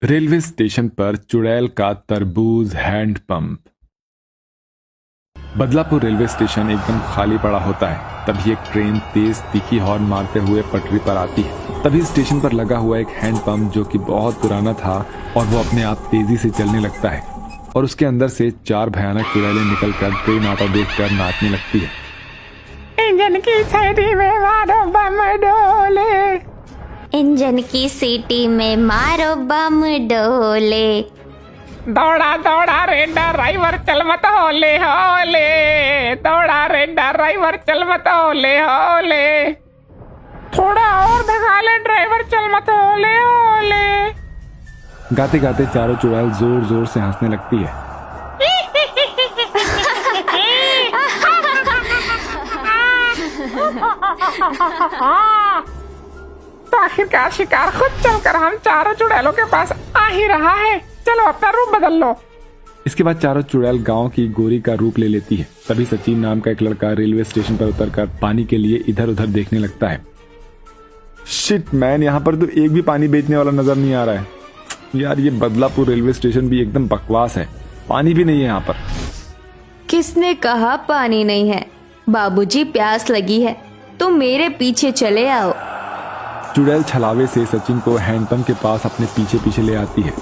Railway station पर चुड़ैल का तरबूज hand pump. Badlapur railway station एकदम खाली पड़ा होता है। तभी एक ट्रेन तेज तीखी हॉर्न मारते हुए पटरी पर आती है। तभी स्टेशन पर लगा हुआ एक हैंड पंप जो कि बहुत पुराना था और वो अपने आप तेजी से चलने लगता है और उसके अंदर से 4 भयानक चुड़ैलें निकलकर ट्रेन आता देखकर नाचने लगती है। इंजन की सीटी में मारो बम डोले, इंजन की सीटी में मारो बम डोले। दौड़ा दौड़ा रे ड्राइवर चल मत होले होले, दौड़ा रे ड्राइवर चल मत होले होले, थोड़ा और धका ले ड्राइवर चल मत होले होले। गाते गाते चारों चुड़ैल जोर जोर से हंसने लगती है। तो आखिरकार शिकार खुद चलकर हम चारों चुड़ैलों के पास आ ही रहा है। चलो अपना रूप बदल लो। इसके बाद चारों चुड़ैल गांव की गोरी का रूप ले लेती है। तभी सचिन नाम का एक लड़का रेलवे स्टेशन पर उतरकर पानी के लिए इधर उधर देखने लगता है। शिट मैन, यहाँ पर तो एक भी पानी बेचने वाला नजर नहीं आ रहा है। यार ये बदलापुर रेलवे स्टेशन भी एकदम बकवास है, पानी भी नहीं है यहाँ पर। किसने कहा पानी नहीं है? बाबूजी प्यास लगी है तो मेरे पीछे चले आओ। चुड़ैल छलावे से सचिन को हैंडपंप के पास अपने पीछे पीछे ले आती है।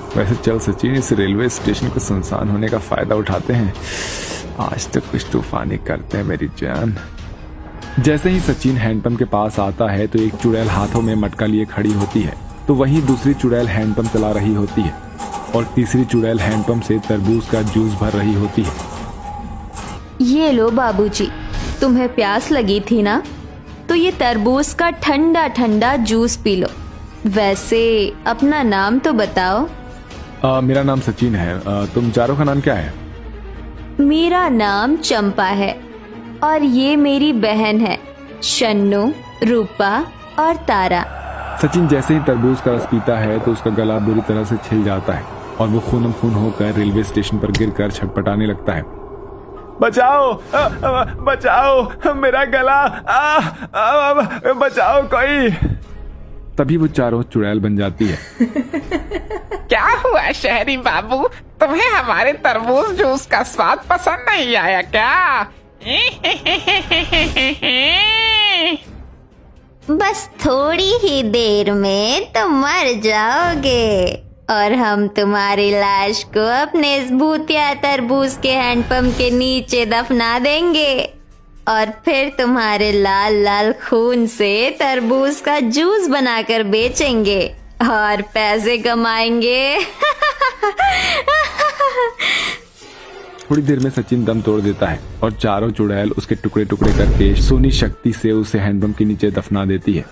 वैसे चल सचिन, इस रेलवे स्टेशन को सुनसान होने का फायदा उठाते हैं। आज तो कुछ तूफानी करते हैं मेरी जान। जैसे ही सचिन हैंडपंप के पास आता है तो एक चुड़ैल हाथों में मटका लिए खड़ी होती है, तो वहीं दूसरी चुड़ैल हैंडपंप चला रही होती है और तीसरी चुड़ैल हैंडपंप से तरबूज का जूस भर रही होती है। ये लो बाबूजी, तुम्हें प्यास लगी थी ना, तो ये तरबूज का ठंडा ठंडा जूस पी लो। वैसे अपना नाम तो बताओ। मेरा नाम सचिन है। तुम चारों का नाम क्या है? मेरा नाम चंपा है और ये मेरी बहन है शन्नू, रूपा और तारा। सचिन जैसे ही तरबूज का रस पीता है तो उसका गला बुरी तरह से छिल जाता है और वो खूनम खून होकर रेलवे स्टेशन पर गिरकर छटपटाने लगता है। बचाओ बचाओ मेरा गला, बचाओ कोई। तभी वो चारों चुड़ैल बन जाती है। क्या हुआ शहरी बाबू, तुम्हें हमारे तरबूज जूस का स्वाद पसंद नहीं आया क्या? बस थोड़ी ही देर में तुम मर जाओगे और हम तुम्हारी लाश को अपने इस भूतिया तरबूज के हैंडपंप के नीचे दफना देंगे और फिर तुम्हारे लाल लाल खून से तरबूज का जूस बनाकर बेचेंगे और पैसे कमाएंगे। थोड़ी देर में सचिन दम तोड़ देता है और चारों चुड़ैल उसके टुकड़े टुकड़े करके सोनी शक्ति से उसे हैंडपंप के नीचे दफना देती है,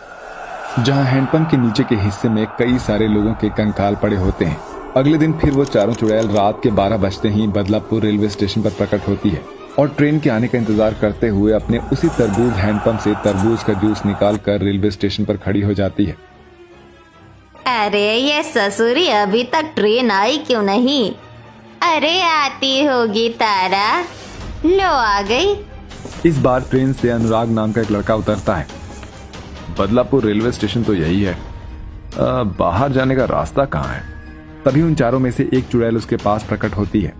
जहां हैंडपंप के नीचे के हिस्से में कई सारे लोगों के कंकाल पड़े होते हैं। अगले दिन फिर वो चारों चुड़ैल रात के 12 बजते ही बदलापुर रेलवे स्टेशन पर प्रकट होती है और ट्रेन के आने का इंतजार करते हुए अपने उसी तरबूज हैंडपंप से तरबूज का जूस निकाल कर रेलवे स्टेशन पर खड़ी हो जाती है। अरे ये ससुरी, अभी तक ट्रेन आई क्यों नहीं? अरे आती होगी तारा, लो आ गई। इस बार ट्रेन से अनुराग नाम का एक लड़का उतरता है। बदलापुर रेलवे स्टेशन तो यही है, बाहर जाने का रास्ता कहाँ है? तभी उन चारों में से एक चुड़ैल उसके पास प्रकट होती है।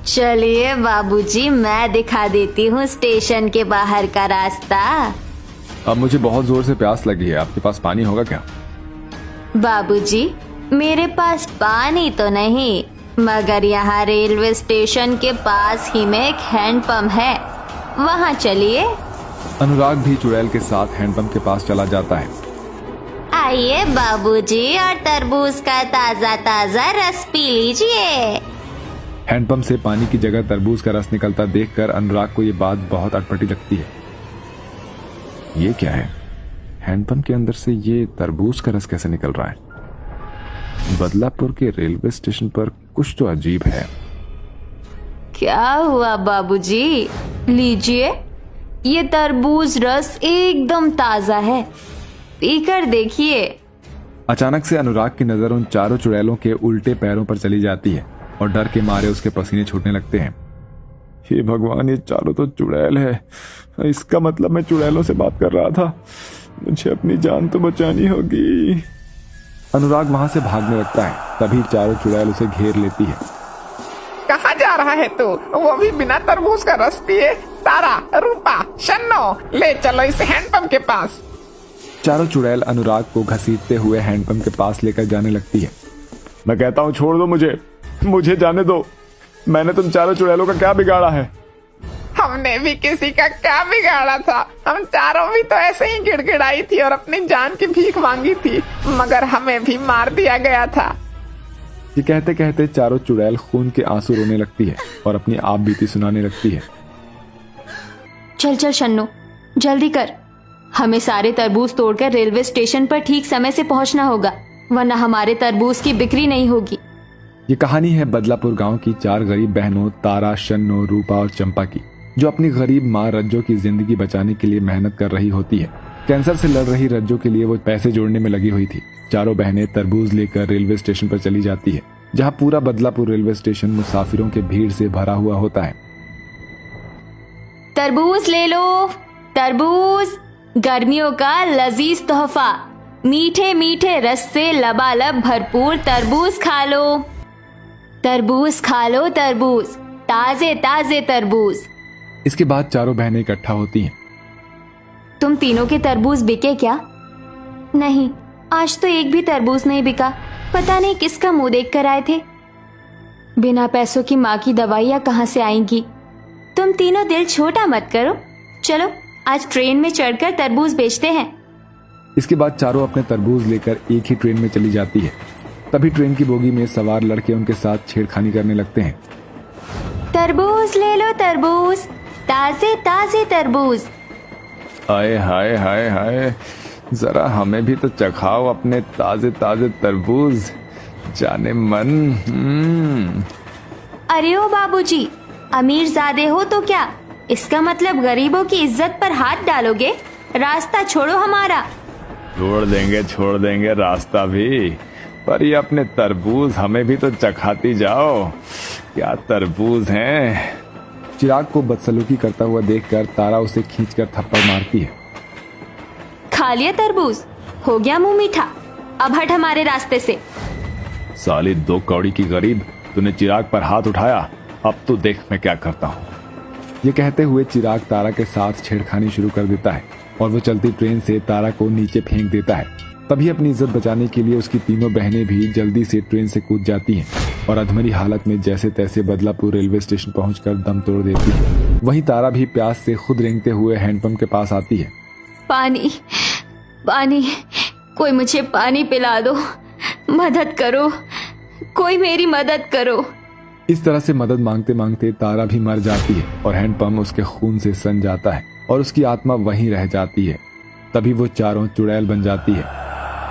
चलिए बाबूजी, मैं दिखा देती हूँ स्टेशन के बाहर का रास्ता। अब मुझे बहुत जोर से प्यास लगी है, आपके पास पानी होगा क्या? बाबूजी, मेरे पास पानी तो नहीं, मगर यहाँ रेलवे स्टेशन के पास ही में एक हैंडपंप है, वहाँ चलिए। अनुराग भी चुड़ैल के साथ हैंडपंप के पास चला जाता है। आइए बाबूजी और तरबूज का ताजा ताजा रस पी लीजिए। हैंडपंप से पानी की जगह तरबूज का रस निकलता देखकर अनुराग को ये बात बहुत अटपटी लगती है। ये क्या है? हैंडपंप के अंदर से ये तरबूज का रस कैसे निकल रहा है? बदलापुर के रेलवे स्टेशन पर कुछ तो अजीब है। क्या हुआ बाबूजी? लीजिए, ये तरबूज रस एकदम ताजा है, पीकर देखिए। अचानक से अनुराग की नजर उन चारों चुड़ैलों के उल्टे पैरों पर चली जाती है और डर के मारे उसके पसीने छूटने लगते हैं। हे भगवान, ये चारों तो चुड़ैल है। इसका मतलब मैं चुड़ैलों से बात कर रहा था। मुझे अपनी जान तो बचानी होगी। अनुराग वहां से भागने लगता है। तभी चारों चुड़ैल उसे घेर लेती है। कहाँ जा रहा है तू, वो भी बिना तरबूज का रस पिए? तारा, रूपा, शन्नो, ले चलो इस हैंडपंप के पास। चारों चुड़ैल अनुराग को घसीटते हुए हैंडपंप के पास लेकर जाने लगती है। मैं कहता हूँ छोड़ दो मुझे जाने दो। मैंने तुम चारों चुड़ैलों का क्या बिगाड़ा है? हमने भी किसी का क्या बिगाड़ा था? हम चारों भी तो ऐसे ही गिड़गिड़ाई थी और अपनी जान की भीख मांगी थी, मगर हमें भी मार दिया गया था। ये कहते कहते चारों चुड़ैल खून के आंसू रोने लगती है और अपनी आप बीती सुनाने लगती है। चल चल शन्नो, जल्दी कर। हमें सारे तरबूज तोड़कर रेलवे स्टेशन पर ठीक समय से पहुंचना होगा, वरना हमारे तरबूज की बिक्री नहीं होगी। ये कहानी है बदलापुर गांव की 4 गरीब बहनों तारा, शन्नो, रूपा और चंपा की, जो अपनी गरीब माँ रज्जो की जिंदगी बचाने के लिए मेहनत कर रही होती है। कैंसर से लड़ रही रज्जो के लिए वो पैसे जोड़ने में लगी हुई थी। चारों बहनें तरबूज लेकर रेलवे स्टेशन पर चली जाती है, जहाँ पूरा बदलापुर रेलवे स्टेशन मुसाफिरों के भीड़ से भरा हुआ होता है। तरबूज ले लो, तरबूज, गर्मियों का लजीज तोहफा। मीठे मीठे रस से लबालब भरपूर तरबूज खा लो। तरबूज खा लो, तरबूज, ताजे ताजे तरबूज। इसके बाद चारों बहनें इकट्ठा होती हैं। तुम तीनों के तरबूज बिके क्या? नहीं, आज तो एक भी तरबूज नहीं बिका। पता नहीं किसका मुंह देख कर आए थे। बिना पैसों की माँ की दवाइयाँ कहाँ से आएंगी? तुम तीनों दिल छोटा मत करो, चलो आज ट्रेन में चढ़कर तरबूज बेचते हैं। इसके बाद चारों अपने तरबूज लेकर एक ही ट्रेन में चली जाती है। तभी ट्रेन की बोगी में सवार लड़के उनके साथ छेड़खानी करने लगते हैं। तरबूज ले लो, तरबूज, ताजे ताजे तरबूज। आए हाय हाय हाय, जरा हमें भी तो चखाओ अपने ताजे ताजे तरबूज, जाने मन। अरे ओ बाबूजी, अमीर ज़ादे हो तो क्या, इसका मतलब गरीबों की इज्जत पर हाथ डालोगे? रास्ता छोड़ो हमारा। छोड़ देंगे रास्ता भी, पर ये अपने तरबूज हमें भी तो चखाती जाओ। क्या तरबूज हैं। चिराग को बदसलूकी करता हुआ देखकर तारा उसे खींचकर थप्पड़ मारती है। खा लिया तरबूज, हो गया मुंह मीठा, अब हट हमारे रास्ते से। साली 2 कौड़ी की गरीब, तूने चिराग पर हाथ उठाया, अब तो देख मैं क्या करता हूँ। ये कहते हुए चिराग तारा के साथ छेड़खानी शुरू कर देता है और वो चलती ट्रेन से तारा को नीचे फेंक देता है। तभी अपनी इज्जत बचाने के लिए उसकी तीनों बहनें भी जल्दी से ट्रेन से कूद जाती हैं और अधमरी हालत में जैसे तैसे बदलापुर रेलवे स्टेशन पहुंचकर दम तोड़ देती है। वहीं तारा भी प्यास से खुद रेंगते हुए हैंडपंप के पास आती है। पानी, पानी, कोई मुझे पानी पिला दो, मदद करो, कोई मेरी मदद करो। इस तरह से मदद मांगते मांगते तारा भी मर जाती है और हैंडपंप उसके खून से सन जाता है और उसकी आत्मा वहीं रह जाती है। तभी वो चारों चुड़ैल बन जाती है।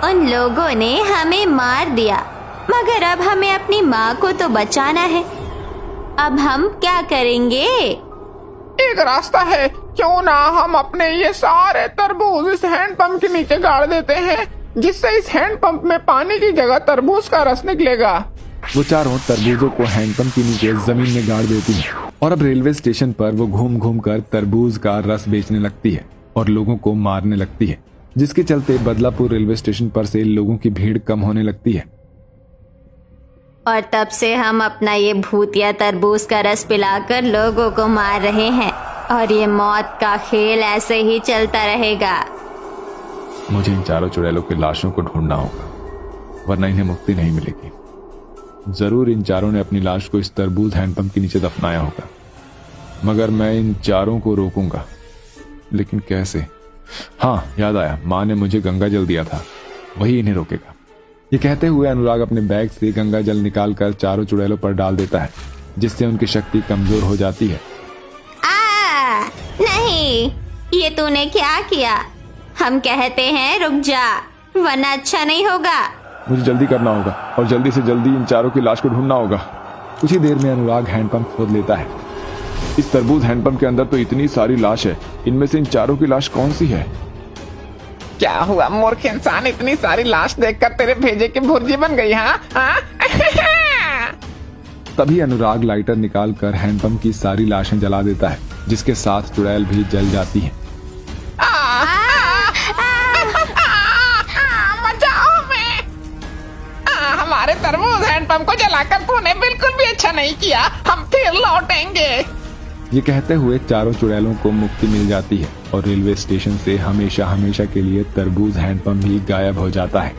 उन लोगों ने हमें मार दिया, मगर अब हमें अपनी माँ को तो बचाना है। अब हम क्या करेंगे? एक रास्ता है, क्यों ना हम अपने ये सारे तरबूज इस हैंडपंप के नीचे गाड़ देते हैं, जिससे इस हैंडपंप में पानी की जगह तरबूज का रस निकलेगा। वो चारों तरबूजों को हैंडपंप के नीचे जमीन में गाड़ देती है और अब रेलवे स्टेशन पर वो घूम घूम कर तरबूज का रस बेचने लगती है और लोगों को मारने लगती है, जिसके चलते बदलापुर रेलवे स्टेशन पर से लोगों की भीड़ कम होने लगती है। और तब से हम अपना ये भूतिया तरबूज का रस पिलाकर लोगों को मार रहे हैं और ये मौत का खेल ऐसे ही चलता रहेगा। मुझे इन चारों चुड़ैलों की लाशों को ढूंढना होगा, वरना इन्हें मुक्ति नहीं मिलेगी। जरूर इन चारों ने अपनी लाश को इस तरबूज हैंडपंप के नीचे दफनाया होगा, मगर मैं इन चारों को रोकूंगा, लेकिन कैसे? हाँ, याद आया, माँ ने मुझे गंगा जल दिया था, वही इन्हें रोकेगा। ये कहते हुए अनुराग अपने बैग से गंगा जल निकालकर चारों चुड़ैलों पर डाल देता है, जिससे उनकी शक्ति कमजोर हो जाती है। नहीं, ये तूने क्या किया? हम कहते हैं रुक जा, वरना अच्छा नहीं होगा। मुझे जल्दी करना होगा और जल्दी से जल्दी इन चारों की लाश को ढूंढना होगा। कुछ ही देर में अनुराग हैंडपंप खोद लेता है। इस तरबूज हैंडपंप के अंदर तो इतनी सारी लाश है, इनमें से इन चारों की लाश कौन सी है? क्या हुआ मूर्ख इंसान, इतनी सारी लाश देखकर तेरे भेजे की भुर्जी बन गई? हाँ? तभी अनुराग लाइटर निकालकर हैंडपंप की सारी लाशें जला देता है, जिसके साथ चुड़ैल भी जल जाती हैं। हमारे तरबूज हैंडपंप को जलाकर तूने बिल्कुल भी अच्छा नहीं किया। हम फिर लौटेंगे। ये कहते हुए चारों चुड़ैलों को मुक्ति मिल जाती है और रेलवे स्टेशन से हमेशा हमेशा के लिए तरबूज हैंडपंप भी गायब हो जाता है।